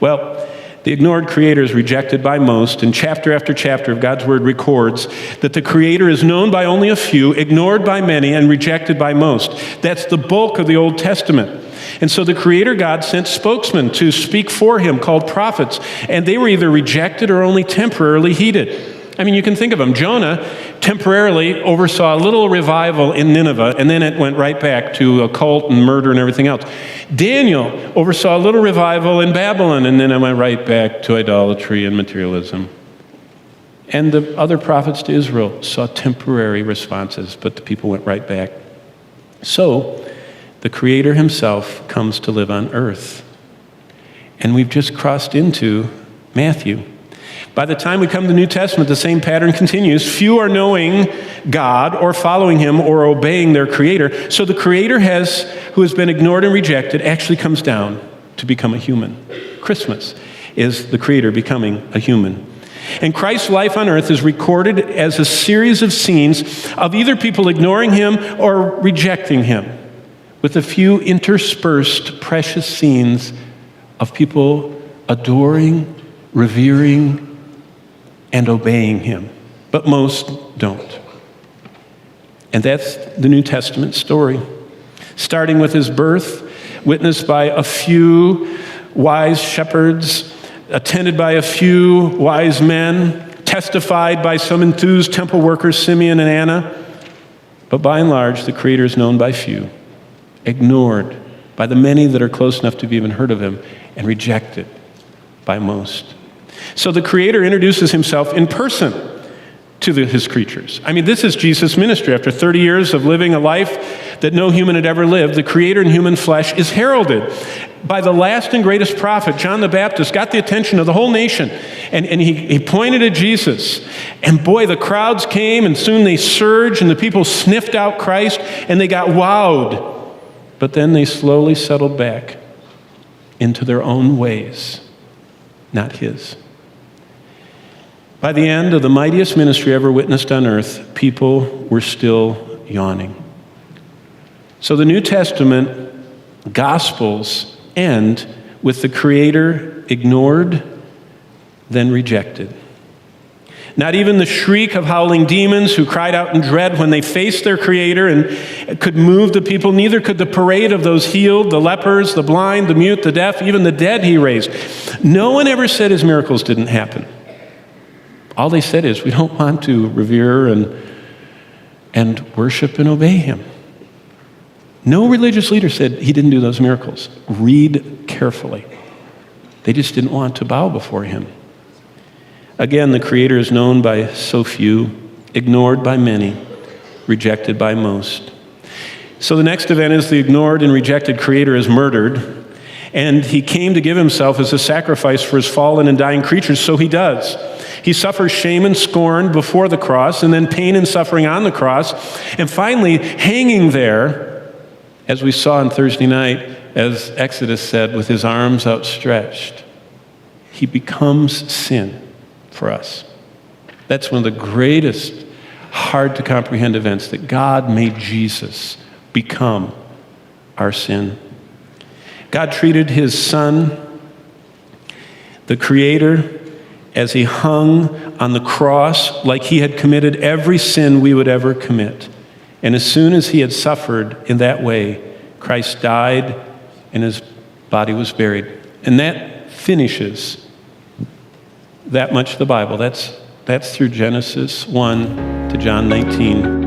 Well, the ignored Creator is rejected by most, and chapter after chapter of God's Word records that the Creator is known by only a few, ignored by many, and rejected by most. That's the bulk of the Old Testament. And so the Creator God sent spokesmen to speak for him called prophets, and they were either rejected or only temporarily heeded. I mean, you can think of them. Jonah temporarily oversaw a little revival in Nineveh, and then it went right back to a cult and murder and everything else. Daniel oversaw a little revival in Babylon, and then it went right back to idolatry and materialism. And the other prophets to Israel saw temporary responses, but the people went right back. So, the Creator himself comes to live on earth. And we've just crossed into Matthew. By the time we come to the New Testament, the same pattern continues. Few are knowing God or following him or obeying their Creator. So the Creator who has been ignored and rejected, actually comes down to become a human. Christmas is the Creator becoming a human. And Christ's life on earth is recorded as a series of scenes of either people ignoring him or rejecting him, with a few interspersed precious scenes of people adoring, revering, and obeying him. But most don't. And that's the New Testament story. Starting with his birth, witnessed by a few wise shepherds, attended by a few wise men, testified by some enthused temple workers, Simeon and Anna. But by and large, the Creator is known by few, ignored by the many that are close enough to be even heard of him, and rejected by most. So the Creator introduces himself in person to his creatures. I mean, this is Jesus' ministry. After 30 years of living a life that no human had ever lived, the Creator in human flesh is heralded by the last and greatest prophet, John the Baptist, got the attention of the whole nation. And he pointed at Jesus. And boy, the crowds came, and soon they surged, and the people sniffed out Christ, and they got wowed. But then they slowly settled back into their own ways, not his. By the end of the mightiest ministry ever witnessed on earth, people were still yawning. So the New Testament Gospels end with the Creator ignored, then rejected. Not even the shriek of howling demons who cried out in dread when they faced their Creator and could move the people, neither could the parade of those healed, the lepers, the blind, the mute, the deaf, even the dead he raised. No one ever said his miracles didn't happen. All they said is, we don't want to revere and worship and obey him. No religious leader said he didn't do those miracles. Read carefully. They just didn't want to bow before him. Again, the Creator is known by so few, ignored by many, rejected by most. So the next event is the ignored and rejected Creator is murdered, and he came to give himself as a sacrifice for his fallen and dying creatures, so he does. He suffers shame and scorn before the cross, and then pain and suffering on the cross, and finally hanging there, as we saw on Thursday night, as Exodus said, with his arms outstretched. He becomes sin for us. That's one of the greatest, hard to comprehend events, that God made Jesus become our sin. God treated his Son, the Creator, as he hung on the cross like he had committed every sin we would ever commit. And as soon as he had suffered in that way, Christ died and his body was buried. And that finishes that much of the Bible. That's through Genesis 1 to John 19.